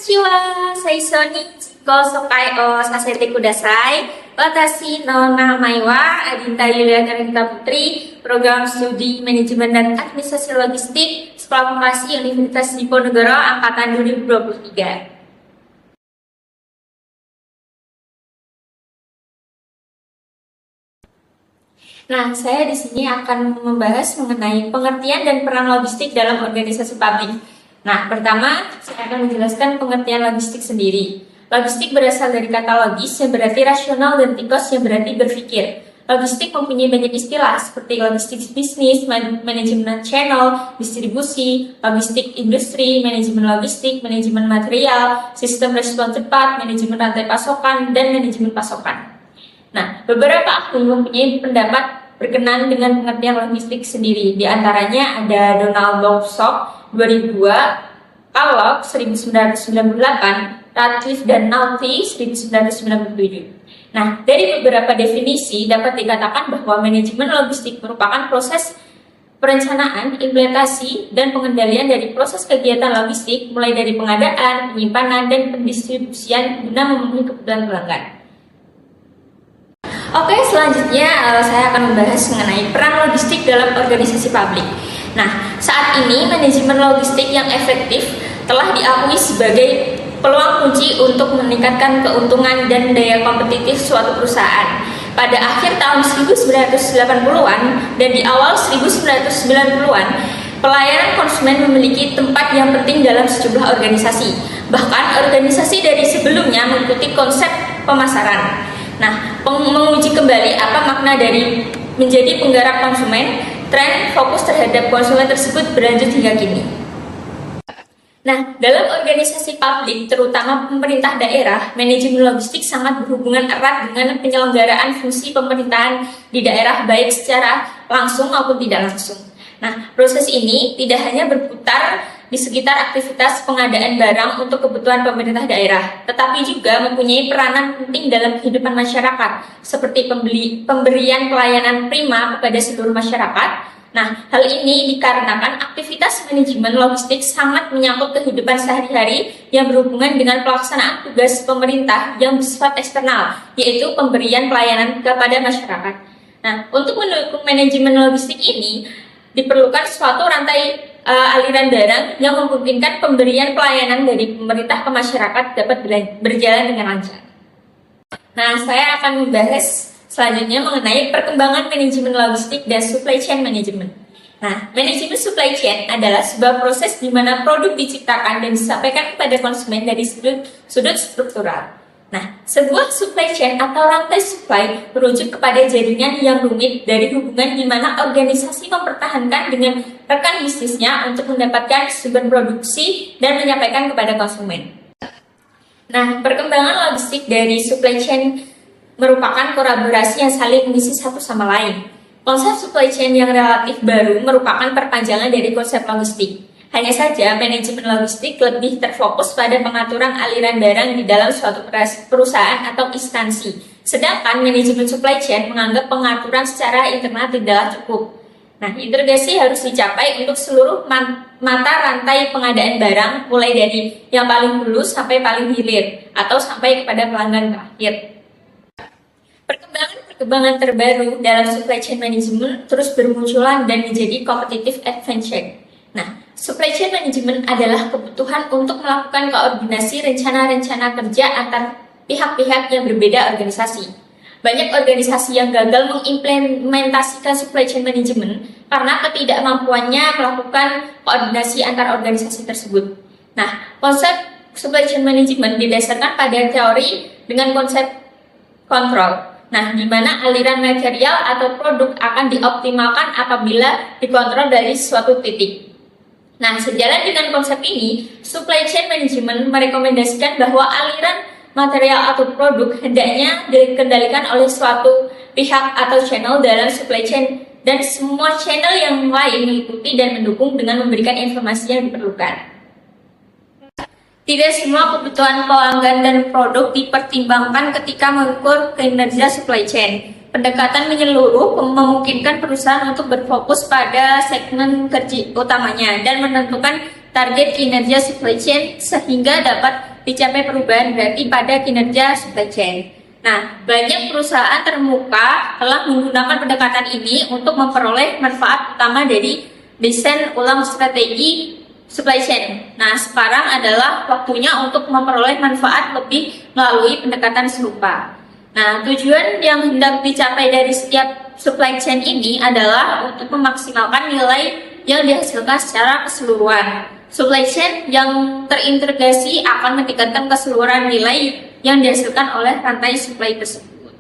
Konnichiwa, Saisoni, Chiko Sokai o Sasete Kudasai, Watashi no Namae wa Adinta Yulia Karita Putri, Program Studi Manajemen dan Administrasi Logistik, Sekolah Vokasi Universitas Diponegoro, Angkatan 2023. Nah, saya di sini akan membahas mengenai pengertian dan peran logistik dalam organisasi publik. Nah, pertama, saya akan menjelaskan pengertian logistik sendiri. Logistik berasal dari kata logis yang berarti rasional dan tikos yang berarti berpikir. Logistik mempunyai banyak istilah seperti logistik bisnis, manajemen channel, distribusi, logistik industri, manajemen logistik, manajemen material, sistem respon cepat, manajemen rantai pasokan, dan manajemen pasokan. Nah, beberapa ahli mempunyai pendapat berkenaan dengan pengertian logistik sendiri. Di antaranya ada Donald Lowsock 2002, Kellogg 1998, Radcliffe dan Naughty 1997. Nah, dari beberapa definisi dapat dikatakan bahwa manajemen logistik merupakan proses perencanaan, implementasi, dan pengendalian dari proses kegiatan logistik mulai dari pengadaan, penyimpanan, dan pendistribusian guna memenuhi kebutuhan pelanggan. Oke, selanjutnya saya akan membahas mengenai peran logistik dalam organisasi publik. Nah, saat ini manajemen logistik yang efektif telah diakui sebagai peluang kunci untuk meningkatkan keuntungan dan daya kompetitif suatu perusahaan. Pada akhir tahun 1980-an dan di awal 1990-an, pelayanan konsumen memiliki tempat yang penting dalam sejumlah organisasi. Bahkan organisasi dari sebelumnya mengikuti konsep pemasaran. Nah, menguji kembali apa makna dari menjadi penggerak konsumen, tren fokus terhadap konsumen tersebut berlanjut hingga kini. Nah, dalam organisasi publik, terutama pemerintah daerah, manajemen logistik sangat berhubungan erat dengan penyelenggaraan fungsi pemerintahan di daerah baik secara langsung maupun tidak langsung. Nah, proses ini tidak hanya berputar di sekitar aktivitas pengadaan barang untuk kebutuhan pemerintah daerah, tetapi juga mempunyai peranan penting dalam kehidupan masyarakat, seperti pemberian pelayanan prima kepada seluruh masyarakat. Nah, hal ini dikarenakan aktivitas manajemen logistik sangat menyangkut kehidupan sehari-hari yang berhubungan dengan pelaksanaan tugas pemerintah yang bersifat eksternal, yaitu pemberian pelayanan kepada masyarakat. Nah, untuk mendukung manajemen logistik ini, diperlukan suatu rantai aliran barang yang memungkinkan pemberian pelayanan dari pemerintah ke masyarakat dapat berjalan dengan lancar. Nah, saya akan membahas selanjutnya mengenai perkembangan manajemen logistik dan supply chain management. Nah, manajemen supply chain adalah sebuah proses di mana produk diciptakan dan disampaikan kepada konsumen dari sudut struktural. Nah, sebuah supply chain atau rantai supply merujuk kepada jaringan yang rumit dari hubungan di mana organisasi mempertahankan dengan rekan bisnisnya untuk mendapatkan sumber produksi dan menyampaikan kepada konsumen. Nah, perkembangan logistik dari supply chain merupakan kolaborasi yang saling mengisi satu sama lain. Konsep supply chain yang relatif baru merupakan perpanjangan dari konsep logistik. Hanya saja, manajemen logistik lebih terfokus pada pengaturan aliran barang di dalam suatu perusahaan atau instansi. Sedangkan manajemen supply chain menganggap pengaturan secara internal tidaklah cukup. Nah, integrasi harus dicapai untuk seluruh mata rantai pengadaan barang, mulai dari yang paling hulu sampai paling hilir, atau sampai kepada pelanggan terakhir. Perkembangan terbaru dalam supply chain management terus bermunculan dan menjadi competitive advantage. Nah, supply chain management adalah kebutuhan untuk melakukan koordinasi rencana-rencana kerja antar pihak-pihak yang berbeda organisasi. Banyak organisasi yang gagal mengimplementasikan supply chain management karena ketidakmampuannya melakukan koordinasi antar organisasi tersebut. Nah, konsep supply chain management didasarkan pada teori dengan konsep kontrol. Nah, di mana aliran material atau produk akan dioptimalkan apabila dikontrol dari suatu titik. Nah, sejalan dengan konsep ini, supply chain management merekomendasikan bahwa aliran material atau produk hendaknya dikendalikan oleh suatu pihak atau channel dalam supply chain dan semua channel yang lain mengikuti dan mendukung dengan memberikan informasi yang diperlukan. Tidak semua kebutuhan pelanggan dan produk dipertimbangkan ketika mengukur kinerja supply chain. Pendekatan menyeluruh memungkinkan perusahaan untuk berfokus pada segmen kerja utamanya dan menentukan target kinerja supply chain sehingga dapat dicapai perubahan berarti pada kinerja supply chain. Nah, banyak perusahaan terkemuka telah menggunakan pendekatan ini untuk memperoleh manfaat utama dari desain ulang strategi supply chain. Nah, sekarang adalah waktunya untuk memperoleh manfaat lebih melalui pendekatan serupa. Nah, tujuan yang hendak dicapai dari setiap supply chain ini adalah untuk memaksimalkan nilai yang dihasilkan secara keseluruhan. Supply chain yang terintegrasi akan meningkatkan keseluruhan nilai yang dihasilkan oleh rantai supply tersebut.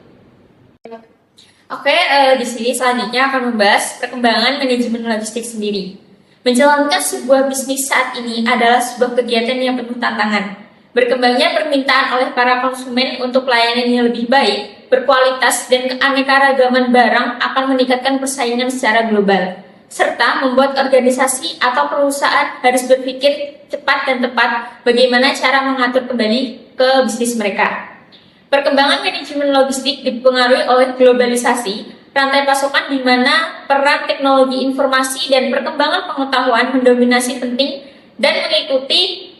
Oke, di sini selanjutnya akan membahas perkembangan manajemen logistik sendiri. Menjalankan sebuah bisnis saat ini adalah sebuah kegiatan yang penuh tantangan. Berkembangnya permintaan oleh para konsumen untuk pelayanan yang lebih baik, berkualitas, dan keanekaragaman barang akan meningkatkan persaingan secara global, serta membuat organisasi atau perusahaan harus berpikir cepat dan tepat bagaimana cara mengatur kembali ke bisnis mereka. Perkembangan manajemen logistik dipengaruhi oleh globalisasi, rantai pasokan di mana peran teknologi informasi dan perkembangan pengetahuan mendominasi penting dan mengikuti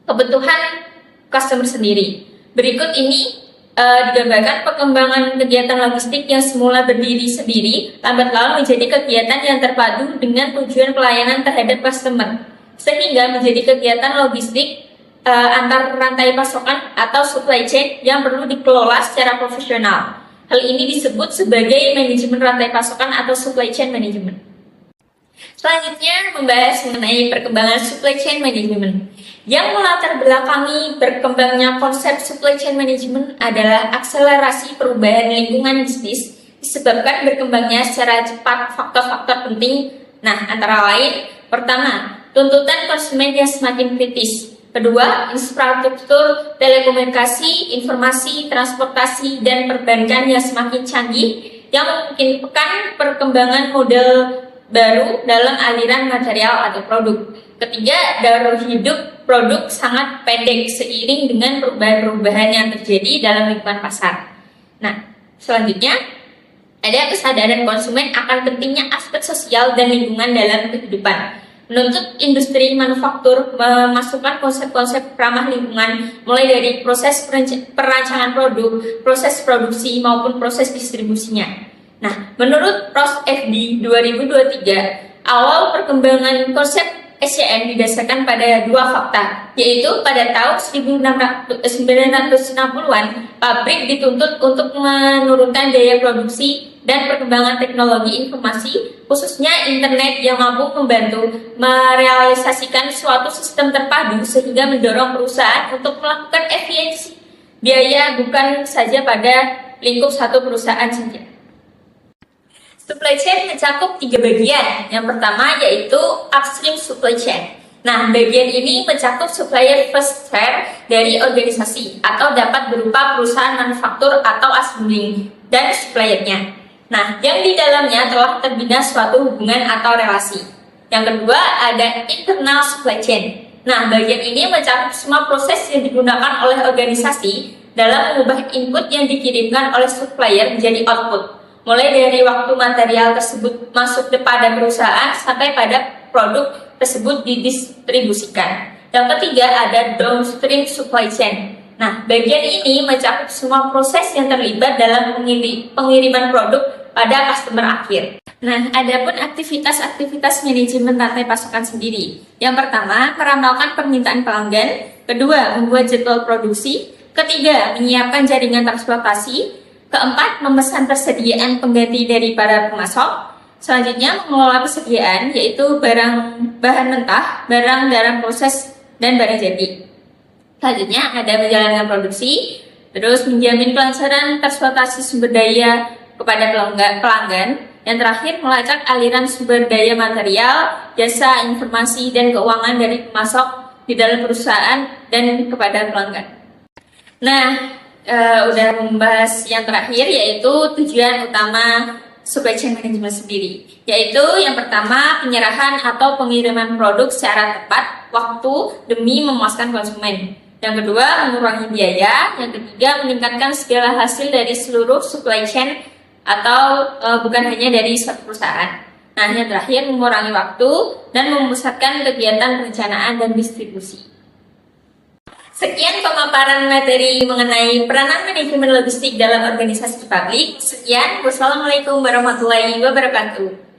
kebutuhan customer sendiri. Berikut ini digambarkan perkembangan kegiatan logistik yang semula berdiri sendiri, lambat laun menjadi kegiatan yang terpadu dengan tujuan pelayanan terhadap customer, sehingga menjadi kegiatan logistik antar rantai pasokan atau supply chain yang perlu dikelola secara profesional. Hal ini disebut sebagai manajemen rantai pasokan atau supply chain management. Selanjutnya membahas mengenai perkembangan supply chain management. Yang melatar belakangi berkembangnya konsep supply chain management adalah akselerasi perubahan lingkungan bisnis disebabkan berkembangnya secara cepat faktor-faktor penting. Nah, antara lain, pertama, tuntutan konsumen yang semakin kritis. Kedua, infrastruktur telekomunikasi, informasi, transportasi, dan perbankan yang semakin canggih yang memungkinkan perkembangan model baru dalam aliran material atau produk. Ketiga, darur hidup produk sangat pendek seiring dengan perubahan-perubahan yang terjadi dalam lingkungan pasar. Nah, selanjutnya ada kesadaran konsumen akan pentingnya aspek sosial dan lingkungan dalam kehidupan. Menuntut industri manufaktur memasukkan konsep-konsep ramah lingkungan mulai dari proses perancangan produk, proses produksi maupun proses distribusinya. Nah, menurut Pros FD 2023, awal perkembangan konsep SCM didasarkan pada dua fakta, yaitu pada tahun 1960-an, pabrik dituntut untuk menurunkan daya produksi dan perkembangan teknologi informasi, khususnya internet yang mampu membantu merealisasikan suatu sistem terpadu sehingga mendorong perusahaan untuk melakukan efisiensi biaya bukan saja pada lingkup satu perusahaan saja. Supply chain mencakup 3 bagian. Yang pertama yaitu upstream supply chain. Nah, bagian ini mencakup supplier first tier dari organisasi atau dapat berupa perusahaan manufaktur atau assembling dan suppliernya. Nah, yang di dalamnya telah terbina suatu hubungan atau relasi. Yang kedua ada internal supply chain. Nah, bagian ini mencakup semua proses yang digunakan oleh organisasi dalam mengubah input yang dikirimkan oleh supplier menjadi output. Mulai dari waktu material tersebut masuk kepada perusahaan sampai pada produk tersebut didistribusikan. Yang ketiga ada downstream supply chain. Nah, bagian ini mencakup semua proses yang terlibat dalam pengiriman produk pada customer akhir. Nah, adapun aktivitas-aktivitas manajemen rantai pasokan sendiri. Yang pertama, meramalkan permintaan pelanggan. Kedua, membuat jadwal produksi. Ketiga, menyiapkan jaringan transportasi. Keempat, memesan persediaan pengganti dari para pemasok. Selanjutnya, mengelola persediaan, yaitu bahan mentah, barang dalam proses, dan barang jadi. Selanjutnya, ada menjalankan produksi, terus menjamin kelancaran transportasi sumber daya kepada pelanggan. Yang terakhir, melacak aliran sumber daya material, jasa, informasi, dan keuangan dari pemasok di dalam perusahaan dan kepada pelanggan. Nah, udah membahas yang terakhir yaitu tujuan utama supply chain management sendiri, yaitu yang pertama penyerahan atau pengiriman produk secara tepat waktu demi memuaskan konsumen. Yang kedua mengurangi biaya. Yang ketiga meningkatkan segala hasil dari seluruh supply chain atau bukan hanya dari suatu perusahaan. Nah, yang terakhir mengurangi waktu dan memusatkan kegiatan perencanaan dan distribusi. Sekian pemaparan materi mengenai peranan manajemen logistik dalam organisasi publik. Sekian, wassalamualaikum warahmatullahi wabarakatuh.